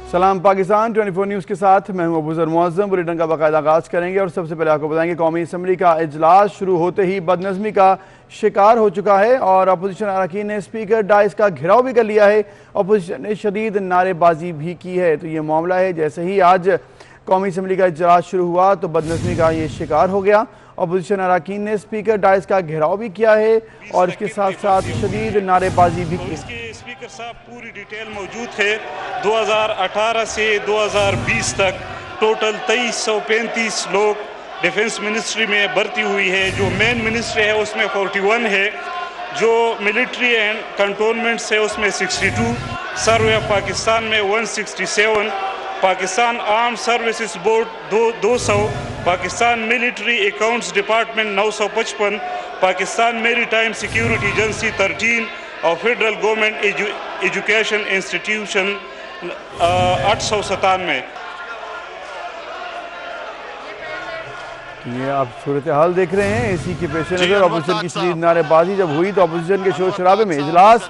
सलाम पाकिस्तान 24 न्यूज़ के साथ मैं हूं अबूजर मुअज़्ज़म। बुलेटिन का बाकायदा आगाज़ करेंगे और सबसे पहले आपको बताएंगे कौमी असम्बली का इजलास शुरू होते ही बदनज़मी का शिकार हो चुका है और अपोजिशन अरकान ने स्पीकर डाइस का घेराव भी कर लिया है। अपोजिशन ने शदीद नारेबाजी भी की है। तो ये मामला है, जैसे ही आज कौमी असम्बली का इजलास शुरू हुआ तो बदनज़मी का ये शिकार हो गया। अपोजिशन अरकान ने स्पीकर डाइस का घेराव भी किया है और इसके साथ साथ शदीद नारेबाजी भी की। स्पीकर साहब पूरी डिटेल मौजूद है। 2018 से 2020 तक टोटल 2335 लोग डिफेंस मिनिस्ट्री में भर्ती हुई है। जो मेन मिनिस्ट्री है उसमें 41 है, जो मिलिट्री एंड कंटोनमेंट्स है उसमें 62, सर्वे ऑफ पाकिस्तान में 167, Pakistan arm services board 200, Pakistan military accounts department 955, Pakistan maritime security agency 13 और फेडरल गवर्नमेंट एजुकेशन इंस्टीट्यूशन 897। ये आप सूरत हाल देख रहे हैं। इसी के पेश नज़र अपोजिशन की शदीद नारेबाजी जब हुई तो अपोजिशन के शोर शराबे में इजलास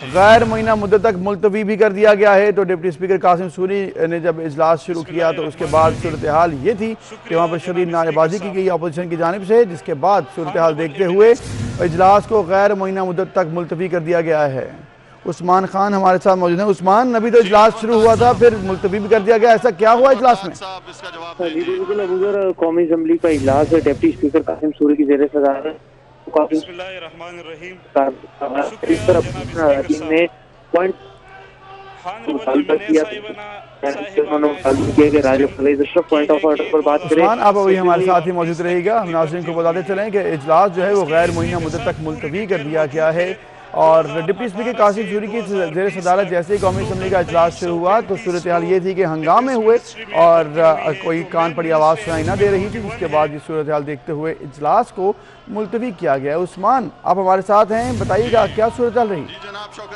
गैर मुअय्यना मुद्दत तक मुलतवी भी कर दिया गया है। तो डिप्टी स्पीकर कासिम सूरी ने जब इजलास शुरू किया तो उसके बाद सूरत हाल ये थी कि वहाँ पर शदीद नारेबाजी की गई अपोजिशन की जानिब से, जिसके बाद सूरत हाल देखते हुए इजलास को गैर मुअय्यना मुद्दत तक मुलतवी कर दिया गया है। उस्मान खान हमारे साथ मौजूद हैं। उस्मान, अभी तो इजलास शुरू हुआ था, फिर मुलतवी भी कर दिया गया, ऐसा क्या हुआ इजलास में? जी बिल्कुल अबूजर, कौमी असम्बली का इजलास है। डिप्टी स्पीकर कासिम सूरी की ज़ेर सदारत ने पॉइंट पॉइंट ऑफ ऑर्डर पर बात करें। आप अभी हमारे साथ ही मौजूद रहेगा। हम नाज़रीन को बताते चलें कि इजलास जो है वो गैर मुअय्यना मुद्दत तक मुलतवी कर दिया गया है और डिप्टी स्पीकर कासिम सूरी की ज़ेर सदारत जैसे ही कौमी असम्बली का इजलास शुरू हुआ तो सूरत हाल ये थी कि हंगामे हुए और कोई कान पड़ी आवाज़ सुनाई ना दे रही थी, जिसके बाद ये सूरत हाल देखते हुए इजलास को मुलतवी किया गया। उस्मान, आप हमारे साथ हैं, बताइएगा क्या सूरत हाल रही?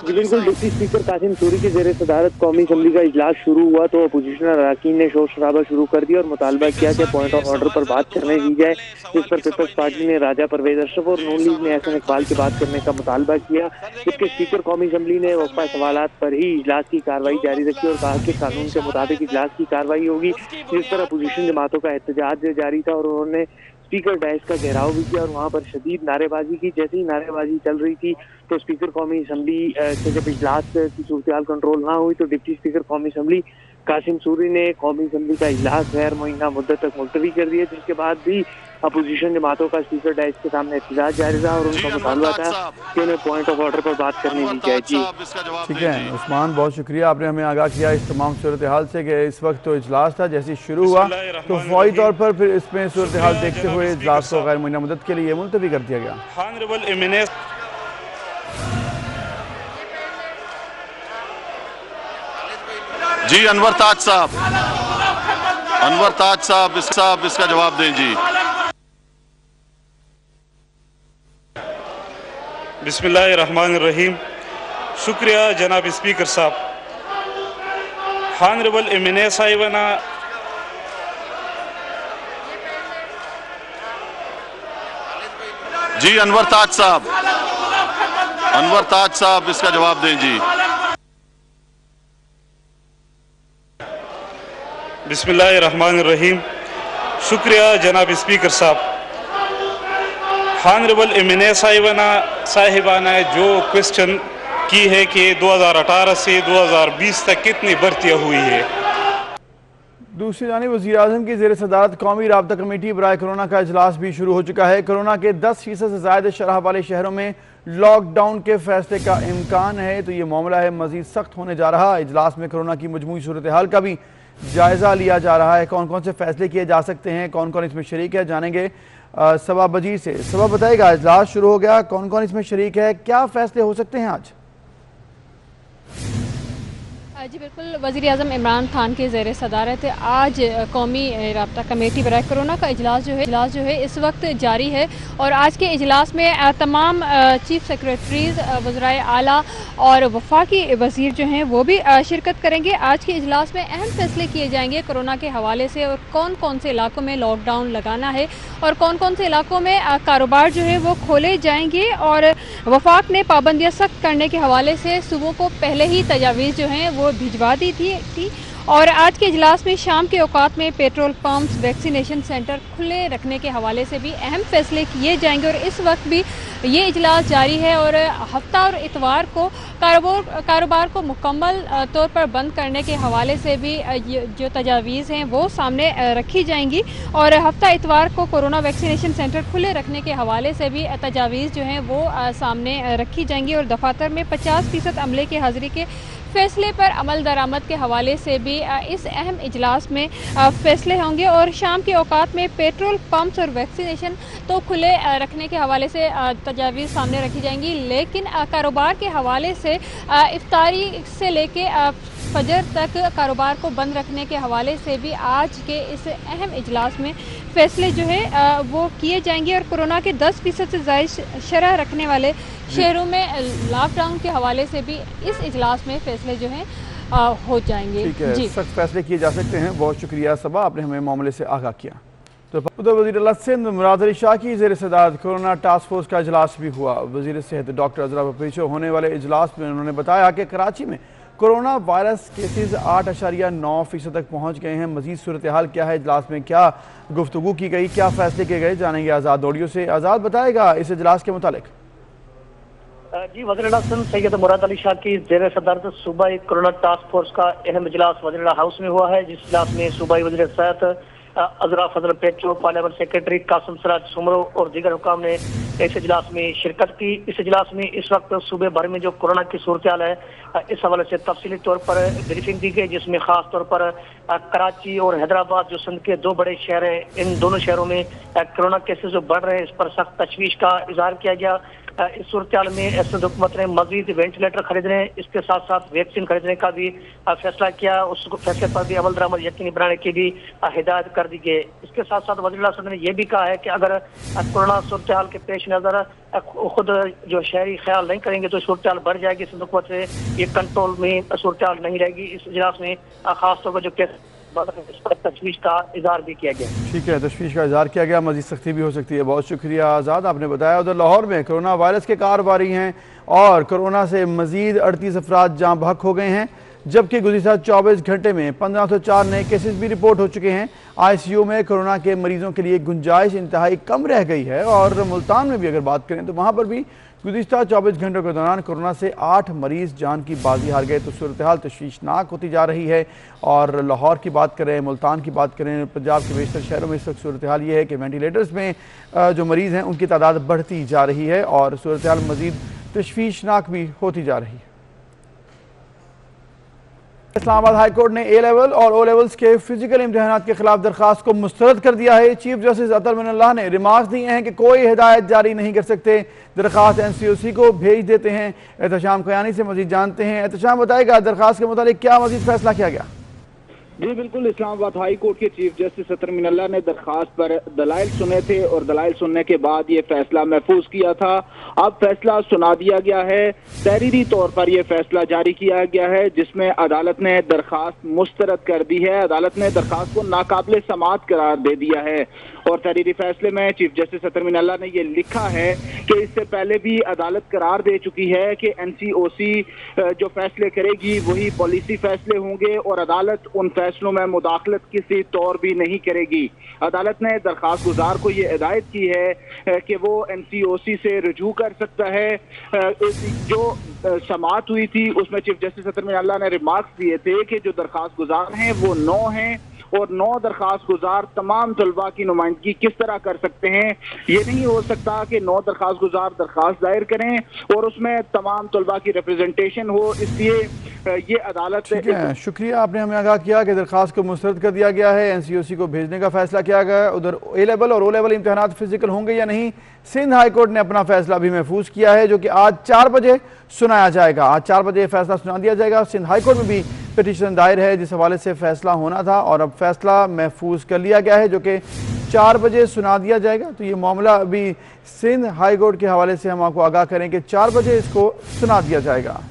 जी बिल्कुल, डिप्टी स्पीकर कासिम सूरी की ज़ेर सदारत कौमी असम्बली का इजलास शुरू हुआ तो अपोजिशन अरकान ने शोर शराबा शुरू कर दिया और मुतालबा किया कि पॉइंट ऑफ ऑर्डर पर बात करने दी जाए, जिस पर पीपल्स पार्टी ने राजा परवेज अशरफ और नून लीग ने एहसन इकबाल की बात करने का मुतालबा किया। जबकि स्पीकर कौमी असम्बली ने वक्फा सवालात पर ही इजलास की कार्रवाई जारी रखी और कहा कि कानून के मुताबिक इजलास की कार्रवाई होगी, जिस पर अपोजिशन जमातों का एहतजाज जारी था और उन्होंने स्पीकर डाइस का घेराव भी किया और वहाँ पर शदीद नारेबाजी की। जैसे ही नारेबाजी चल रही थी तो स्पीकर कौमी असम्बली से जब इजलास की सूरत हाल कंट्रोल ना हुई तो डिप्टी स्पीकर कौमी असम्बली कासिम सूरी ने कौमी असम्बली का इजलास गैर मुअय्यना मुद्दत तक मुलतवी कर दिया, जिसके बाद भी अपोजिशन जमातों का स्पीकर डाइस के सामने एहतजाज जारी रहा और उनका मुतालबा था कि उन्हें पॉइंट ऑफ ऑर्डर पर बात करने दी जाए। जी ठीक है उस्मान, बहुत शुक्रिया, आपने हमें आगाह किया इस तमाम सूरत हाल से कि इस वक्त तो इजलास था, जैसे शुरू हुआ तो फौरी तौर पर फिर इसमें सूरत हाल देखते हुए इजलास को गैर मुअय्यना मुद्दत के लिए मुलतवी कर दिया गया। जी अनवर ताज साहब, इसका जवाब दें। जी बिस्मिल्लाहिर्रहमानिर्रहीम। शुक्रिया जनाब स्पीकर साहब। हानरेबल एमएनए साहिबाना, जी अनवर ताज साहब, इसका जवाब दें। जी बिस्मिल्लाहिर्रहमानिर्रहीम। शुक्रिया जनाब स्पीकर साहब। हानरेबल एमएनए साहिबाना जो क्वेश्चन की है कि 2018 से 2020 तक कितनी भर्तियाँ हुई है। दूसरी जानिब वज़ीर आज़म की ज़ेर सदारत कौमी राब्ता कमेटी बराए कोरोना का इजलास भी शुरू हो चुका है। कोरोना के 10% से ज़ायद शरह वाले शहरों में लॉकडाउन के फैसले का इम्कान है तो ये मामला है मज़ीद सख्त होने जा रहा है। इजलास में कोरोना की मजमूई सूरत हाल का भी जायज़ा लिया जा रहा है। कौन कौन से फैसले किए जा सकते हैं, कौन कौन इसमें शरीक है, जानेंगे सबा बजीर से। सबा बताएगा, इजलास शुरू हो गया, कौन कौन इसमें शरीक है, क्या फैसले हो सकते हैं आज? जी बिल्कुल, वज़ीर आज़म इमरान खान के ज़ेर सदारत आज कौमी राब्ता कमेटी बराए कोरोना का इजलास जो है इस वक्त जारी है और आज के इजलास में तमाम चीफ सेक्रेटरीज़, वज़राए आला और वफाकी वज़ीर जो हैं वो भी शिरकत करेंगे। आज के इजलास में अहम फैसले किए जाएंगे कोरोना के हवाले से और कौन कौन से इलाकों में लॉकडाउन लगाना है और कौन कौन से इलाकों में कारोबार जो है वो खोले जाएंगे। और वफाक ने पाबंदियाँ सख्त करने के हवाले से सूबों को पहले ही तजावीज़ जो हैं वो भिजवा दी थी और आज के इजलास में शाम के औकात में पेट्रोल पंप्स, वैक्सीनेशन सेंटर खुले रखने के हवाले से भी अहम फैसले किए जाएंगे। और इस वक्त भी ये इजलास जारी है और हफ्ता और इतवार को कारोबार को मुकम्मल तौर पर बंद करने के हवाले से भी जो तजावीज़ हैं वो सामने रखी जाएंगी और हफ्ता इतवार को कोरोना वैक्सीनेशन सेंटर खुले रखने के हवाले से भी तजावीज़ जो हैं वो सामने रखी जाएंगी और दफातर में 50% अमले की हाज़िरी के फैसले पर अमल दरामद के हवाले से भी इस अहम इजलास में फैसले होंगे। और शाम के औकात में पेट्रोल पंप्स और वैक्सीनेशन तो खुले रखने के हवाले से तजावीज़ सामने रखी जाएंगी, लेकिन कारोबार के हवाले से इफ्तारी से लेके फजर तक कारोबार को बंद रखने के हवाले से भी आज के इस अहम इजलास में फैसले जो है वो किए जाएंगे। और कोरोना के 10% से ज़ायद शरह रखने वाले शहरों में लॉकडाउन के हवाले से भी इस इजलास में फैसले जो हैं हो जाएंगे। ठीक है, सख्त फैसले किए जा सकते हैं। बहुत शुक्रिया सबा, आपने हमें मामले से आगाह किया। तो उधर वज़ीर आला सिंध मुराद अली शाह की ज़ेर सदारत कोरोना टास्क फोर्स का इजलास भी हुआ। वज़ीर सेहत डॉक्टर अजरा पीछे होने वाले इजलास में उन्होंने बताया कि कराची में कोरोना वायरस केसेस 8.9% तक पहुँच गए हैं। मज़ीद सूरत हाल क्या है, इजलास में क्या गुफ्तगू की गई, क्या फैसले किए गए, जानेंगे आज़ाद ऑडियो से। आज़ाद बताएगा इस इजलास के मुतालिक। जी, वज़ीर आला सिंध सैयद मुराद अली शाह की ज़ेर सदारत सूबाई कोरोना टास्क फोर्स का अहम इजलास वज़ीर आला हाउस में हुआ है, जिस इजलास में सूबाई वज़ीर सेहत अजरा फजल पेट्रो, पार्लियामेंट सेक्रेटरी कासिम सराज सुमरो और दीगर हुकाम ने इस इजलास में शिरकत की। इस इजलास में इस वक्त सूबे भर में जो कोरोना की सूरत हाल है इस हवाले से तफसीली तौर पर ब्रीफिंग दी गई, जिसमें खास तौर पर कराची और हैदराबाद जो सिंध के दो बड़े शहर हैं, इन दोनों शहरों में कोरोना केसेस जो बढ़ रहे हैं इस पर सख्त तशवीश का इजहार किया गया। इस सूरत हाल में सिंध हुकूमत ने मजीद वेंटिलेटर खरीदने, इसके साथ साथ वैक्सीन खरीदने का भी फैसला किया। उस फैसले पर भी अमल दरामद यकीनी बनाने की भी हिदायत कर दी गई। इसके साथ साथ वज़ीर आला सिंध ने यह भी कहा है कि अगर कोरोना सूरत हाल के पेश नज़र खुद जो शहरी ख्याल नहीं करेंगे तो सूरत हाल बढ़ जाएगी। सिंध हुकूमत से ये कंट्रोल में सूरत हाल नहीं रहेगी। इस इजलास में खास तौर पर जो केस इस पर तशवीश का इजहार भी किया गया। ठीक है, तशवीश का इजहार किया गया, मज़ीद सख्ती भी हो सकती है। बहुत शुक्रिया आज़ाद, आपने बताया। उधर लाहौर में कोरोना वायरस के कारोबारी हैं और कोरोना से मज़ीद 38 अफराद जाँ बहक हो गए हैं, जबकि गुज़िश्ता 24 घंटे में 1504 नए केसेस भी रिपोर्ट हो चुके हैं। ICU में कोरोना के मरीजों के लिए गुंजाइश इंतहाई कम रह गई है और मुल्तान में भी अगर बात करें तो वहाँ पर भी गुज़िश्ता 24 घंटों के दौरान कोरोना से 8 मरीज़ जान की बाजी हार गए। तो सूरत हाल तशवीशनाक होती जा रही है। और लाहौर की बात करें, मुल्तान की बात करें, पंजाब के बेशतर शहरों में इस वक्त सूरत हाल ये है कि वेंटिलेटर्स में जो मरीज़ हैं उनकी तादाद बढ़ती जा रही है और सूरत हाल मज़ीद तशवीशनाक भी होती जा रही है। इस्लामाबाद हाई कोर्ट ने A लेवल और O लेवल्स के फिजिकल इम्तिहानात के खिलाफ दरख्वास्त को मुस्तरद कर दिया है। चीफ जस्टिस अतर मिनल्लाह ने रिमार्क्स दिए हैं कि कोई हिदायत जारी नहीं कर सकते, दरख्वास्त NCOC को भेज देते हैं। एहतशाम कयानी से मजीद जानते हैं। एहतशाम बताएगा दरख्वास्त के मुतालिक क्या मजीद फैसला किया गया। जी बिल्कुल, इस्लामाबाद हाई कोर्ट के चीफ जस्टिस अतर मिनल्लाह ने दरख्वास्त पर दलाइल सुने थे और दलाइल सुनने के बाद ये फैसला महफूज किया था। अब फैसला सुना दिया गया है। तहरीरी तौर पर यह फैसला जारी किया गया है जिसमें अदालत ने दरख्वास्त मुस्तरद कर दी है। अदालत ने दरख्वास्त को नाकाबिल समाअत करार दे दिया है और तहरीरी फैसले में चीफ जस्टिस अतर मिनल्लाह ने यह लिखा है कि इससे पहले भी अदालत करार दे चुकी है कि NCOC जो फैसले करेगी वही पॉलिसी फैसले होंगे और अदालत उन फैसलों में मुदाखलत किसी तौर भी नहीं करेगी। अदालत ने दरख्वास्त गुजार को ये हिदायत की है कि वो NCOC से रुजू कर सकता है। जो समाअत हुई थी उसमें चीफ जस्टिस अतर मिनल्लाह ने रिमार्क्स दिए थे कि जो दरख्वास्त गुजार हैं वो 9 हैं और 9 दरख्वास्त गुजार तमाम तलबा की नुमाइंदगी किस तरह कर सकते हैं। ये नहीं हो सकता कि 9 दरख्वास्त गुजार दरख्वास्त दायर करें और उसमें तमाम तलबा की रिप्रेजेंटेशन हो, इसलिए ये अदालत। शुक्रिया, आपने हमें आगाह किया कि दरख्वास्त को मुस्तरद कर दिया गया है, NCOC को भेजने का फैसला किया गया है। उधर A लेवल और O लेवल इम्तिहानात फिजिकल होंगे या नहीं, सिंध हाई कोर्ट ने अपना फैसला भी महफूज किया है जो कि आज 4 बजे सुनाया जाएगा। आज 4 बजे फैसला सुना दिया जाएगा। सिंध हाई कोर्ट में भी पिटीशन दायर है जिस हवाले से फैसला होना था और अब फैसला महफूज कर लिया गया है जो कि 4 बजे सुना दिया जाएगा। तो ये मामला अभी सिंध हाई कोर्ट के हवाले से हम आपको आगाह करें कि 4 बजे इसको सुना दिया जाएगा।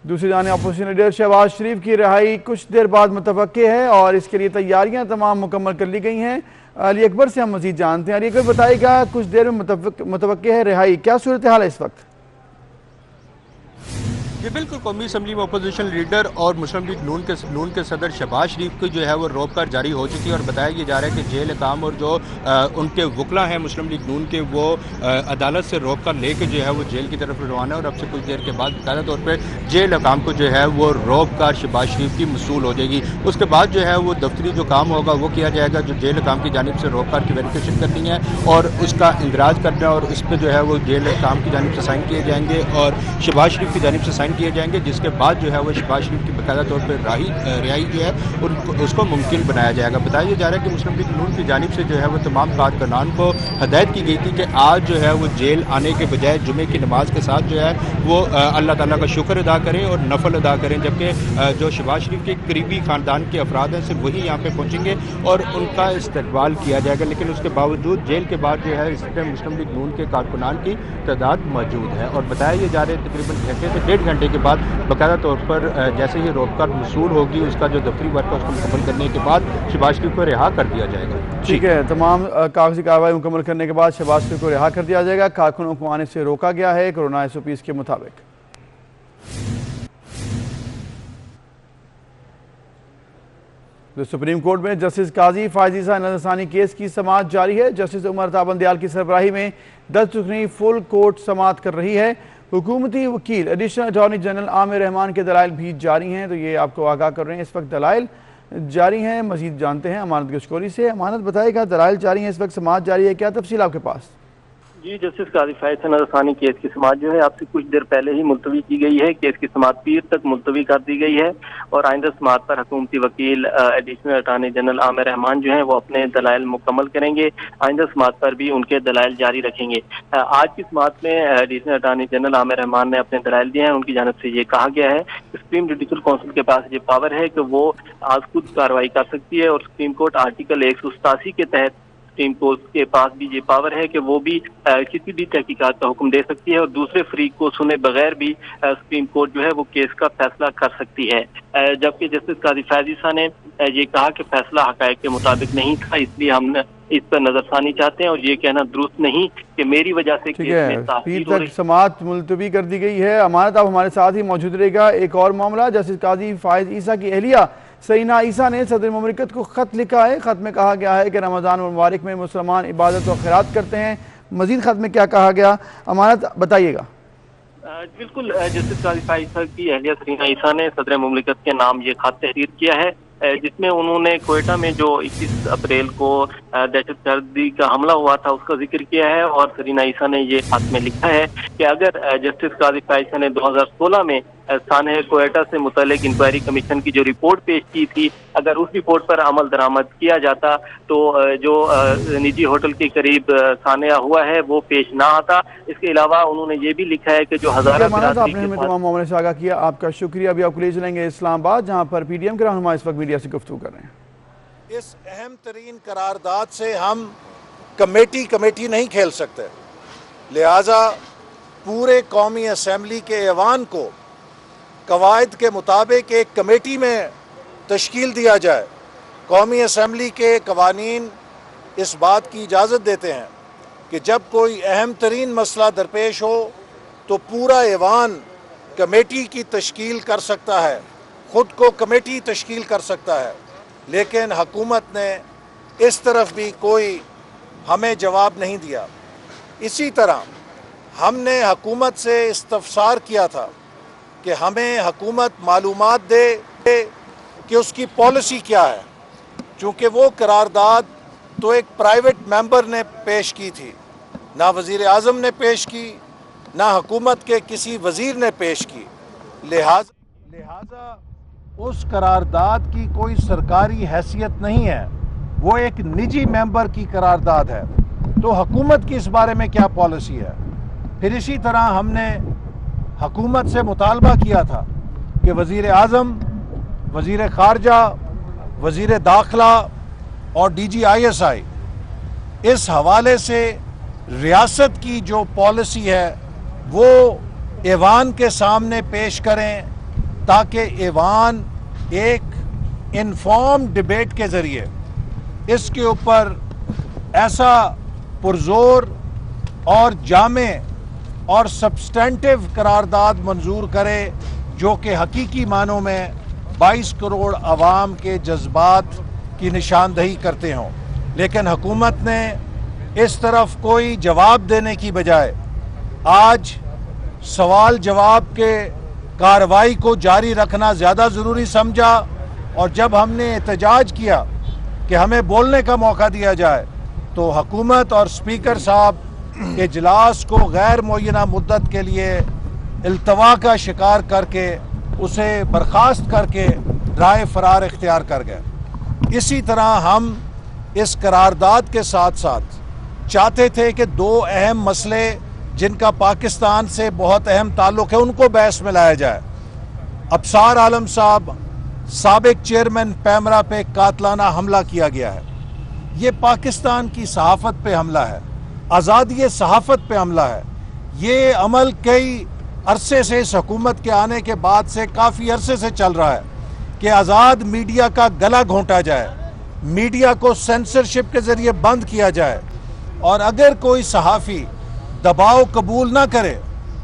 दूसरी जानिब अपोजिशन लीडर शहबाज शरीफ की रिहाई कुछ देर बाद मुतवक्के है और इसके लिए तैयारियां तमाम मुकम्मल कर ली गई हैं। अली अकबर से हम मजीद जानते हैं। अली अकबर बताइएगा, कुछ देर में मुतवक्के है रिहाई, क्या सूरत हाल है इस वक्त? جی بالکل، قومی اسمبلی میں اپوزیشن لیڈر اور مسلم لیگ نون کے صدر شہباز شریف کی جو ہے وہ روک کار جاری ہو چکی ہے، اور بتایا یہ جا رہا ہے کہ جیل احکام اور جو ان کے وکلا ہیں مسلم لیگ نون کے، وہ عدالت سے روک کر لے کے جو ہے وہ جیل کی طرف روانہ ہے، اور اب سے کچھ دیر کے بعد باقاعدہ طور پہ جیل احکام کو جو ہے وہ روک کار شہباز شریف کی موصول ہو جائے گی۔ اس کے بعد جو ہے وہ دفتری جو کام ہوگا وہ کیا جائے گا، جو جیل احکام کی جانب سے روک کار کی ویریفیکیشن کرنی ہے اور اس کا اندراج کرنا، اور اس پہ جو ہے وہ جیل احکام کی جانب سے سائن کیے جائیں گے اور شہباز شریف کی جانب سے سائن کیے جائیں گے، جس کے بعد جو ہے وہ شہباز شریف کی باقاعدہ طور پہ رہائی جو ہے اس کو ممکن بنایا جائے گا۔ بتایا جا رہا ہے کہ مسلم لیگ نون کی جانب سے جو ہے وہ تمام کارکنان کو ہدایت کی گئی تھی کہ آج جو ہے وہ جیل آنے کے بجائے جمعے کی نماز کے ساتھ جو ہے وہ اللہ تعالیٰ کا شکر ادا کریں اور نفل ادا کریں، جبکہ جو شہباز شریف کے قریبی خاندان کے افراد ہیں صرف وہی یہاں پہ پہنچیں گے اور ان کا استقبال کیا جائے گا، لیکن اس کے باوجود جیل کے بعد جو ہے اس ٹائم مسلم لیگ نون کے کارکنان کی تعداد موجود ہے، اور بتایا یہ جا رہا ہے تقریباً گھنٹے سے 1.5 گھنٹے کے بعد باقاعدہ طور پر جیسے ہی روک کار موصول ہوگی، اس کا جو دفتری ورک ہے اس کو مکمل کرنے کے بعد شہباز شریف کو رہا کر دیا جائے گا۔ ٹھیک ہے، تمام کاغذی کارروائی مکمل کرنے کے بعد شہباز شریف کو رہا کر دیا جائے گا۔ کارکنوں کو آنے سے روکا گیا ہے کورونا SOPs کے مطابق۔ سپریم کورٹ میں جسٹس قاضی فائز عیسیٰ نظر ثانی کیس کی سماعت جاری ہے۔ جسٹس عمر تا بندیال کی سربراہی میں 10 رکنی فل کورٹ سماعت کر رہی ہے۔ حکومتی وکیل ایڈیشنل اٹارنی جنرل عامر رحمان کے دلائل بھی جاری ہیں، تو یہ آپ کو آگاہ کر رہے ہیں، اس وقت دلائل جاری ہیں۔ مزید جانتے ہیں امانت گشکوری سے۔ امانت بتائے گا، دلائل جاری ہیں، اس وقت سماعت جاری ہے، کیا تفصیل آپ کے پاس؟ جی، جسٹس قاضی فائز نظر ثانی کیس کی سماعت جو ہے آپ سے کچھ دیر پہلے ہی ملتوی کی گئی ہے۔ کیس کی سماعت پیر تک ملتوی کر دی گئی ہے، اور آئندہ سماعت پر حکومتی وکیل ایڈیشنل اٹارنی جنرل عامر رحمان جو ہیں وہ اپنے دلائل مکمل کریں گے۔ آئندہ سماعت پر بھی ان کے دلائل جاری رکھیں گے۔ آج کی سماعت میں ایڈیشنل اٹارنی جنرل عامر رحمان نے اپنے دلائل دیے ہیں۔ ان کی جانب سے یہ کہا گیا ہے کہ سپریم جوڈیشل کونسل کے پاس یہ پاور ہے کہ وہ آج خود کارروائی کر سکتی ہے، اور سپریم کورٹ آرٹیکل 187 کے تحت سپریم کورٹ کے پاس بھی یہ پاور ہے کہ وہ بھی کسی بھی تحقیقات کا حکم دے سکتی ہے، اور دوسرے فریق کو سنے بغیر بھی سپریم کورٹ جو ہے وہ کیس کا فیصلہ کر سکتی ہے۔ جبکہ جسٹس قاضی فائز عیسیٰ نے یہ کہا کہ فیصلہ حقائق کے مطابق نہیں تھا، اس لیے ہم اس پر نظر ثانی چاہتے ہیں، اور یہ کہنا درست نہیں کہ میری وجہ سے کیس میں تاخیر ہو رہی ہے۔ پیر تک سماعت ملتوی کر دی گئی ہے۔ امانت آپ ہمارے ساتھ ہی موجود رہے گا۔ ایک اور معاملہ، جسٹس قاضی فائز عیسیٰ کی اہلیہ سینا عیسیٰ نے صدر مملکت کو خط لکھا ہے۔ خط میں کہا گیا ہے کہ رمضان المبارک میں مسلمان عبادت و خیرات کرتے ہیں۔ مزید خط میں کیا کہا گیا، امانت بتائیے گا۔ بالکل، جسٹس قاضی فائز عیسیٰ کی اہلیہ سینا عیسیٰ نے صدر مملکت کے نام یہ خط تحریر کیا ہے، جس میں انہوں نے کوئٹہ میں جو 21 اپریل کو دہشت گردی کا حملہ ہوا تھا اس کا ذکر کیا ہے، اور سرینا عیسیٰ نے یہ خط میں لکھا ہے کہ اگر جسٹس قاضی فائز عیسیٰ نے 2016 میں سانحہ کوئٹہ سے متعلق انکوائری کمیشن کی جو رپورٹ پیش کی تھی، اگر اس رپورٹ پر عمل درآمد کیا جاتا تو جو نجی ہوٹل کے قریب سانحہ ہوا ہے وہ پیش نہ آتا۔ اس کے علاوہ انہوں نے یہ بھی لکھا ہے کہ جو ہزارہ آپ نے ہمیں تمام معاملے سے آگاہ کیا، آپ کا شکریہ۔ ابھی آپ کو لے چلیں گے اسلام آباد، جہاں پر PDM کے رہنما اس وقت میڈیا سے گفتگو کر رہے ہیں۔ اس اہم ترین قرارداد سے ہم کمیٹی نہیں کھیل سکتے، لہٰذا پورے قومی اسمبلی کے ایوان کو قواعد کے مطابق ایک کمیٹی میں تشکیل دیا جائے۔ قومی اسمبلی کے قوانین اس بات کی اجازت دیتے ہیں کہ جب کوئی اہم ترین مسئلہ درپیش ہو تو پورا ایوان کمیٹی کی تشکیل کر سکتا ہے، خود کو کمیٹی تشکیل کر سکتا ہے، لیکن حکومت نے اس طرف بھی کوئی ہمیں جواب نہیں دیا۔ اسی طرح ہم نے حکومت سے استفسار کیا تھا کہ ہمیں حکومت معلومات دے کہ اس کی پالیسی کیا ہے، چونکہ وہ قرارداد تو ایک پرائیویٹ ممبر نے پیش کی تھی، نہ وزیر اعظم نے پیش کی، نہ حکومت کے کسی وزیر نے پیش کی، لہٰذا اس قرارداد کی کوئی سرکاری حیثیت نہیں ہے، وہ ایک نجی ممبر کی قرارداد ہے، تو حکومت کی اس بارے میں کیا پالیسی ہے۔ پھر اسی طرح ہم نے حکومت سے مطالبہ کیا تھا کہ وزیر اعظم، وزیر خارجہ، وزیر داخلہ اور DGISI اس حوالے سے ریاست کی جو پالیسی ہے وہ ایوان کے سامنے پیش کریں، تاکہ ایوان ایک انفارم ڈیبیٹ کے ذریعے اس کے اوپر ایسا پرزور اور جامع اور سبسٹینٹیو قرارداد منظور کرے جو کہ حقیقی معنوں میں 22 کروڑ عوام کے جذبات کی نشاندہی کرتے ہوں، لیکن حکومت نے اس طرف کوئی جواب دینے کی بجائے آج سوال جواب کے کارروائی کو جاری رکھنا زیادہ ضروری سمجھا، اور جب ہم نے احتجاج کیا کہ ہمیں بولنے کا موقع دیا جائے تو حکومت اور اسپیکر صاحب اجلاس کو غیر معینہ مدت کے لیے التوا کا شکار کر کے اسے برخاست کر کے رائے فرار اختیار کر گئے۔ اسی طرح ہم اس قرارداد کے ساتھ ساتھ چاہتے تھے کہ دو اہم مسئلے جن کا پاکستان سے بہت اہم تعلق ہے ان کو بحث میں لایا جائے۔ ابصار عالم صاحب سابق چیئرمین پیمرا پہ قاتلانہ حملہ کیا گیا ہے، یہ پاکستان کی صحافت پہ حملہ ہے، آزادی صحافت پہ حملہ ہے۔ یہ عمل کئی عرصے سے اس حکومت کے آنے کے بعد سے کافی عرصے سے چل رہا ہے کہ آزاد میڈیا کا گلا گھونٹا جائے، میڈیا کو سینسرشپ کے ذریعے بند کیا جائے، اور اگر کوئی صحافی دباؤ قبول نہ کرے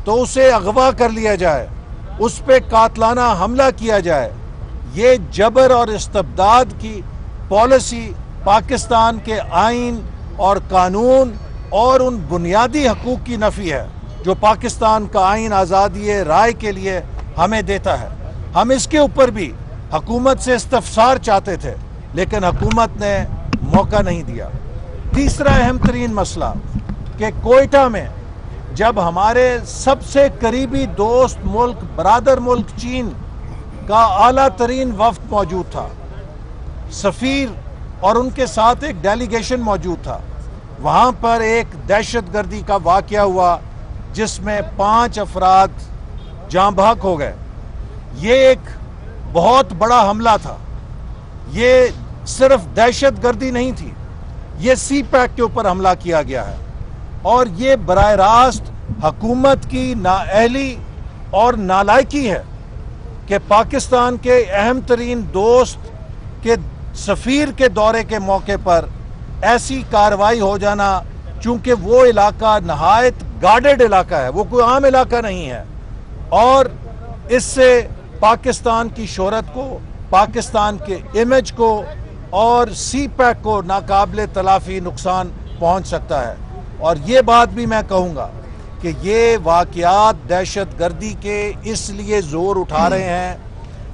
تو اسے اغوا کر لیا جائے، اس پہ قاتلانہ حملہ کیا جائے۔ یہ جبر اور استبداد کی پالیسی پاکستان کے آئین اور قانون اور ان بنیادی حقوق کی نفی ہے جو پاکستان کا آئین آزادی رائے کے لیے ہمیں دیتا ہے۔ ہم اس کے اوپر بھی حکومت سے استفسار چاہتے تھے لیکن حکومت نے موقع نہیں دیا۔ تیسرا اہم ترین مسئلہ کہ کوئٹہ میں جب ہمارے سب سے قریبی دوست ملک برادر ملک چین کا اعلیٰ ترین وفد موجود تھا، سفیر اور ان کے ساتھ ایک ڈیلیگیشن موجود تھا، وہاں پر ایک دہشت گردی کا واقعہ ہوا جس میں 5 افراد جاں بحق ہو گئے۔ یہ ایک بہت بڑا حملہ تھا، یہ صرف دہشت گردی نہیں تھی، یہ سی پیک کے اوپر حملہ کیا گیا ہے، اور یہ براہ راست حکومت کی نااہلی اور نالائکی ہے کہ پاکستان کے اہم ترین دوست کے سفیر کے دورے کے موقع پر ایسی کارروائی ہو جانا، چونکہ وہ علاقہ نہایت گارڈڈ علاقہ ہے، وہ کوئی عام علاقہ نہیں ہے، اور اس سے پاکستان کی شہرت کو، پاکستان کے امیج کو اور سی پیک کو ناقابل تلافی نقصان پہنچ سکتا ہے۔ اور یہ بات بھی میں کہوں گا کہ یہ واقعات دہشت گردی کے اس لیے زور اٹھا رہے ہیں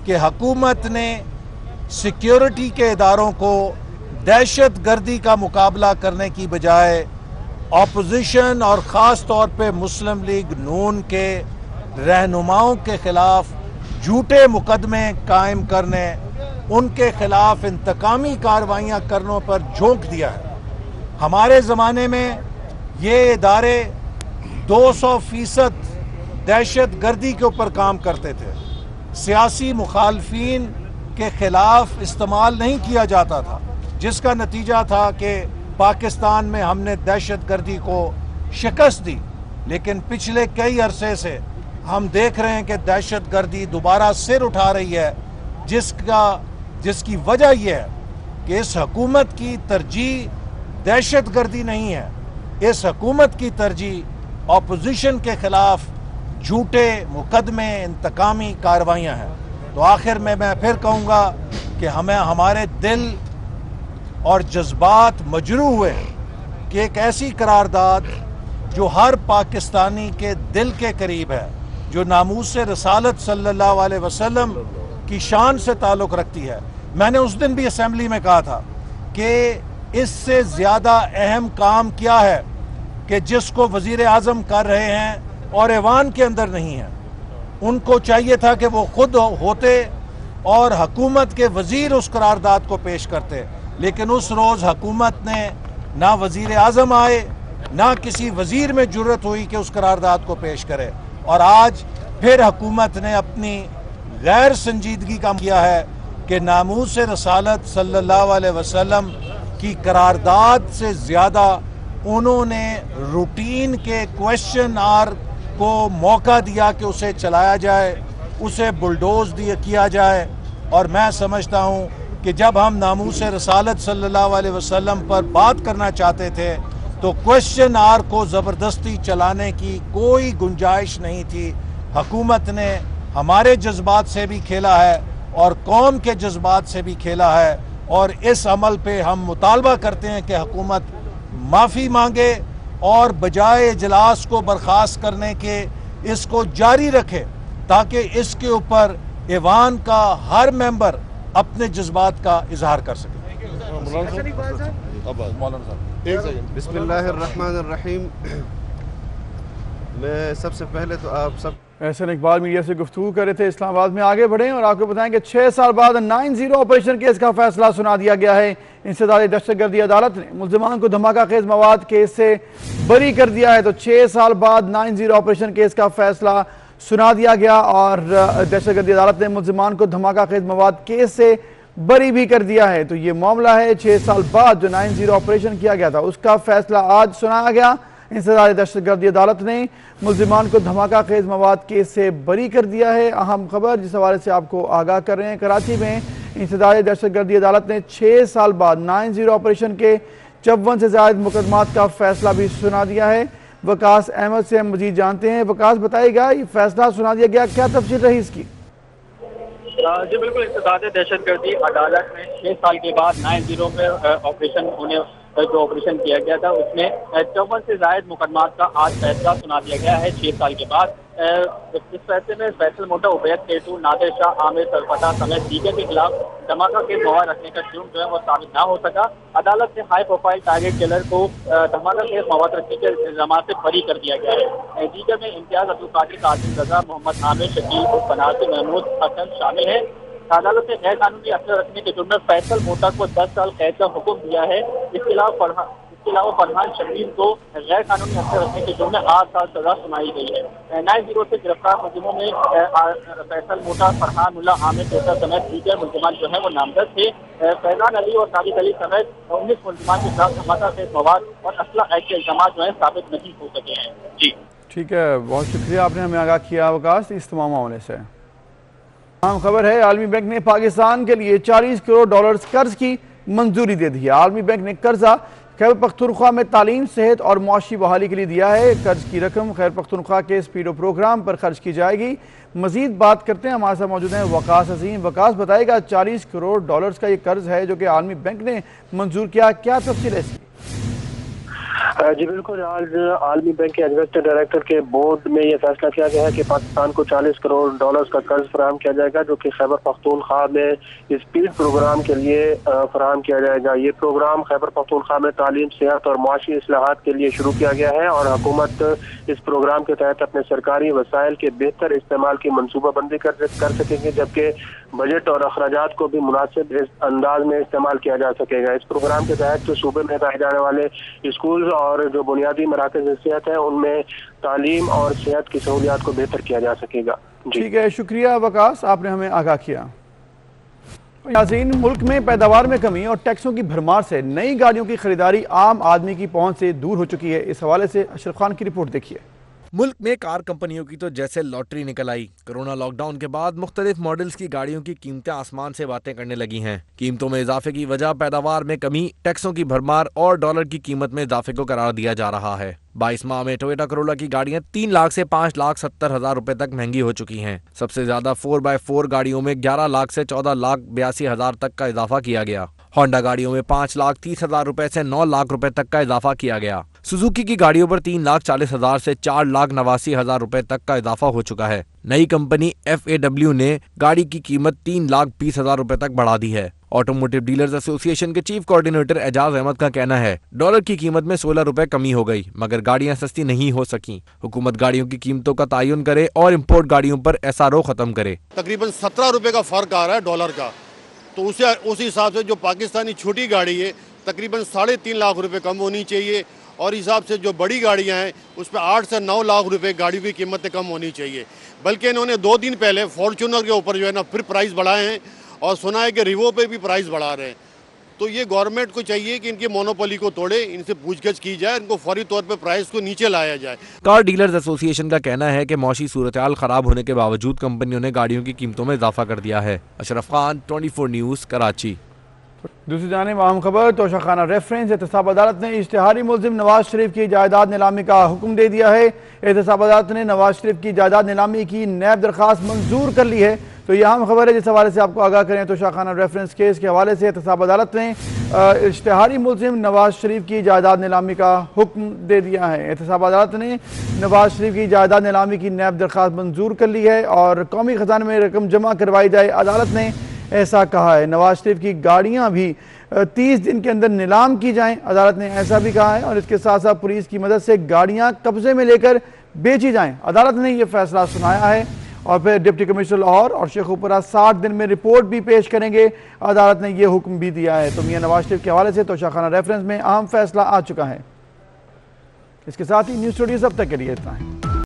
کہ حکومت نے سیکیورٹی کے اداروں کو دہشت گردی کا مقابلہ کرنے کی بجائے اپوزیشن اور خاص طور پہ مسلم لیگ نون کے رہنماؤں کے خلاف جھوٹے مقدمے قائم کرنے، ان کے خلاف انتقامی کارروائیاں کرنے پر جھونک دیا ہے۔ ہمارے زمانے میں یہ ادارے 200% دہشت گردی کے اوپر کام کرتے تھے، سیاسی مخالفین کے خلاف استعمال نہیں کیا جاتا تھا، جس کا نتیجہ تھا کہ پاکستان میں ہم نے دہشت گردی کو شکست دی۔ لیکن پچھلے کئی عرصے سے ہم دیکھ رہے ہیں کہ دہشت گردی دوبارہ سر اٹھا رہی ہے، جس کی وجہ یہ ہے کہ اس حکومت کی ترجیح دہشت گردی نہیں ہے، اس حکومت کی ترجیح اپوزیشن کے خلاف جھوٹے مقدمے، انتقامی کارروائیاں ہیں۔ تو آخر میں پھر کہوں گا کہ ہمارے دل اور جذبات مجروح ہوئے ہیں کہ ایک ایسی قرارداد جو ہر پاکستانی کے دل کے قریب ہے، جو ناموس رسالت صلی اللہ علیہ وسلم کی شان سے تعلق رکھتی ہے۔ میں نے اس دن بھی اسمبلی میں کہا تھا کہ اس سے زیادہ اہم کام کیا ہے کہ جس کو وزیر اعظم کر رہے ہیں اور ایوان کے اندر نہیں ہے۔ ان کو چاہیے تھا کہ وہ خود ہوتے اور حکومت کے وزیر اس قرارداد کو پیش کرتے، لیکن اس روز حکومت نے نہ وزیر اعظم آئے، نہ کسی وزیر میں جرت ہوئی کہ اس قرارداد کو پیش کرے، اور آج پھر حکومت نے اپنی غیر سنجیدگی کا کیا ہے کہ ناموس رسالت صلی اللہ علیہ وسلم کی قرارداد سے زیادہ انہوں نے روٹین کے کویسچن آر کو موقع دیا کہ اسے چلایا جائے، اسے بلڈوز کیا جائے۔ اور میں سمجھتا ہوں کہ جب ہم ناموس رسالت صلی اللہ علیہ وسلم پر بات کرنا چاہتے تھے تو کویسچن آر کو زبردستی چلانے کی کوئی گنجائش نہیں تھی۔ حکومت نے हमारे जज्बात से भी खेला है और कौम के जज्बात से भी खेला है, और इस अमल पे हम मुतालबा करते हैं कि हुकूमत माफ़ी मांगे और बजाय इजलास को बर्खास्त करने के इसको जारी रखे, ताकि इसके ऊपर ऐवान का हर मेंबर अपने जज्बात का इजहार कर सके। बिस्मिल्लाहिर्रहमानिर्रहीम। मैं सबसे पहले तो आप सब एहसन इकबाल मीडिया से गुफ्तगू कर रहे थे। इस्लामाबाद में आगे बढ़ें और आपको बताएं कि 6 साल बाद 9-0 ऑपरेशन केस का फैसला सुना दिया गया है। इंसदादी दहशतगर्दी अदालत ने मुल्ज़िमान को धमाका खेज मवाद केस से बरी कर दिया है। तो 6 साल बाद 9-0 ऑपरेशन केस का फैसला सुना दिया गया और दहशतगर्दी अदालत ने मुल्ज़िमान को धमाका खेज मवाद केस से बरी भी कर दिया है। तो ये मामला है 6 साल बाद जो 9-0 ऑपरेशन किया गया था उसका फैसला आज सुनाया गया। इंसदादी दहशतगर्दी अदालत ने मुल्ज़िमान को धमाका खेज मवाद केस से बरी कर दिया है। अहम खबर जिस हवाले से आपको आगाह कर रहे हैं, कराची में इंसदादी दहशतगर्दी अदालत ने 6 साल बाद 9-0 ऑपरेशन के 54 से ज़ायद मुकदमात का फैसला भी सुना दिया है। वकास अहमद से हम मजीद जानते हैं। वकास बताइएगा, ये फैसला सुना दिया गया, क्या तफसील रही इसकी? जी बिल्कुल, इंसदादी दहशतगर्दी अदालत में 6 साल के बाद 9-0 में ऑपरेशन होने जो ऑपरेशन किया गया था उसमें 54 से ज़ायद मुकदमात का आज फैसला सुना दिया गया है 6 साल के बाद। इस फैसले में फैसल मोटा उबैद केटू, नादिर शाह, आमिर सरफता समेत दीगर के खिलाफ धमाका के मवाद रखने का जुर्म जो है वो साबित ना हो सका। अदालत ने हाई प्रोफाइल टारगेट किलर को धमाका के मवाद रखने के इल्जाम से बरी कर दिया गया है। दीगर में इम्तियाज अब्दुल कादिर, कासिम रजा, मोहम्मद आमिर, शकील बनासी, महमूद हसन शामिल है। अदालत ने गैर कानूनी असर रखने के जुर्म में फैसल मोटा को 10 साल कैद का हुक्म दिया है। इसके अलावा फरहान शकील को गैर कानूनी असर रखने के जुर्म में 8 साल सजा सुनाई गई है। 9-0 से गिरफ्तार मुलजिमों में फैसल मोटा, फरहान मुल्ला, आमिर पेशा समेत दीगर मुलजिमान जो है वो नामजद थे। फैजान अली और साजिद अली समेत 19 मुलजिमान के खिलाफ धमाका खेज मवाद और असला एक्ट के इल्जाम जो है साबित नहीं हो सके हैं। जी ठीक है, बहुत शुक्रिया, आपने हमें आगाह किया वकास इस तमाम मामले से। अहम खबर है, आलमी बैंक ने पाकिस्तान के लिए $40 करोड़ कर्ज की मंजूरी दे दी है। आलमी बैंक ने कर्जा खैबर पख्तूनख्वा में तालीम, सेहत और मुआशी बहाली के लिए दिया है। कर्ज की रकम खैबर पख्तूनख्वा के स्पीडो प्रोग्राम पर खर्च की जाएगी। मजीद बात करते हैं, हमारे साथ मौजूद हैं वकास अजीम। वकास बताएगा, $40 करोड़ का ये कर्ज है जो कि आलमी बैंक ने मंजूर किया, क्या तफसील है इसकी? जी बिल्कुल, आज आलमी बैंक के इन्वेस्टर डायरेक्टर के बोर्ड में यह फैसला किया गया है कि पाकिस्तान को $40 करोड़ का कर्ज फराहम किया जाएगा, जो कि खैबर पख्तूनख्वा में स्पीड प्रोग्राम के लिए फराहम किया जाएगा। ये प्रोग्राम खैबर पख्तूनख्वा में तालीम, सेहत और मुआशी इस्लाहात के लिए शुरू किया गया है और हुकूमत इस प्रोग्राम के तहत अपने सरकारी वसाइल के बेहतर इस्तेमाल की मनसूबाबंदी कर सकेंगे, जबकि बजट और अखराजात को भी मुनासिब अंदाज में इस्तेमाल किया जा सकेगा। इस प्रोग्राम के तहत सूबे में लगाए जाने वाले स्कूल और जो बुनियादी मराकज़ सेहत है उनमें तालीम और सेहत की सहूलियात को बेहतर किया जा सकेगा। ठीक है, शुक्रिया वकास, आपने हमें आगाह किया। नाज़रीन, मुल्क में पैदावार में कमी और टैक्सों की भरमार से नई गाड़ियों की खरीदारी आम आदमी की पहुंच से दूर हो चुकी है। इस हवाले से अशरफ खान की रिपोर्ट देखिए। मुल्क में कार कंपनियों की तो जैसे लॉटरी निकल आई। कोरोना लॉकडाउन के बाद मुख्तलिफ मॉडल्स की गाड़ियों की कीमतें आसमान से बातें करने लगी हैं। कीमतों में इजाफे की वजह पैदावार में कमी, टैक्सों की भरमार और डॉलर की कीमत में इजाफे को करार दिया जा रहा है। 22 माह में टोयोटा करोला की गाड़ियां 3 लाख से 5,70,000 रुपए तक महंगी हो चुकी हैं। सबसे ज्यादा 4x4 गाड़ियों में 11 लाख से 14,82,000 तक का इजाफा किया गया। होंडा गाड़ियों में 5,30,000 रुपए से 9 लाख रुपए तक का इजाफा किया गया। सुजुकी की गाड़ियों पर 3,40,000 से 4,89,000 रुपए तक का इजाफा हो चुका है। नई कंपनी FAW ने गाड़ी की कीमत 3,20,000 रुपए तक बढ़ा दी है। ऑटोमोटिव डीलर्स एसोसिएशन के चीफ कोऑर्डिनेटर एजाज अहमद का कहना है, डॉलर की कीमत में 16 रुपए कमी हो गई, मगर गाड़ियां सस्ती नहीं हो सकी। हुकूमत गाड़ियों की कीमतों का तयन करे और इम्पोर्ट गाड़ियों पर SRO खत्म करे। तकरीबन 17 रुपए का फर्क आ रहा है डॉलर का, तो उस हिसाब से जो पाकिस्तानी छोटी गाड़ी है तकरीबन 3.5 लाख रुपए कम होनी चाहिए और हिसाब से जो बड़ी गाड़ियां हैं उस पर 8 से 9 लाख रुपए गाड़ी की कीमतें कम होनी चाहिए। बल्कि इन्होंने 2 दिन पहले फॉर्च्यूनर के ऊपर जो है ना फिर प्राइस बढ़ाए हैं और सुना है कि रिवो पे भी प्राइस बढ़ा रहे हैं। तो ये गवर्नमेंट को चाहिए कि इनकी मोनोपोली को तोड़े, इनसे पूछगछ की जाए, इनको फौरी तौर पे प्राइस को नीचे लाया जाए। कार डीलर्स एसोसिएशन का कहना है कि मौशी सूरत-ए-हाल खराब होने के बावजूद कंपनियों ने गाड़ियों की कीमतों में इजाफा कर दिया है। अशरफ खान, 24 न्यूज़, कराची। دوسری جانب اہم خبر، توشہ ریفرنس، احتساب عدالت نے اشتہاری ملزم نواز شریف کی جائیداد نیلامی کا حکم دے دیا ہے۔ احتساب عدالت نے نواز شریف کی جائیداد نیلامی کی نیب درخواست منظور کر لی ہے۔ تو یہ اہم خبر ہے جس حوالے سے آپ کو آگاہ کریں۔ توشہ ریفرنس کیس کے حوالے سے احتساب عدالت نے اشتہاری ملزم نواز شریف کی جائیداد نیلامی کا حکم دے دیا ہے۔ احتساب عدالت نے نواز شریف کی جائیداد نیلامی کی نیب درخواست منظور کر لی ہے اور قومی خزانے میں رقم جمع کروائی جائے، عدالت نے ایسا کہا ہے۔ نواز شریف کی گاڑیاں بھی 30 دن کے اندر نیلام کی جائیں، عدالت نے ایسا بھی کہا ہے، اور اس کے ساتھ ساتھ پولیس کی مدد سے گاڑیاں قبضے میں لے کر بیچی جائیں، عدالت نے یہ فیصلہ سنایا ہے۔ اور پھر ڈپٹی کمشنر لاہور اور شیخ اوپرا 60 دن میں رپورٹ بھی پیش کریں گے، عدالت نے یہ حکم بھی دیا ہے۔ تو میاں نواز شریف کے حوالے سے توشہ ریفرنس میں اہم فیصلہ آ چکا ہے۔ اس کے ساتھ ہی نیوز اسٹوڈیوز اب تک کے لیے اتنا ہے۔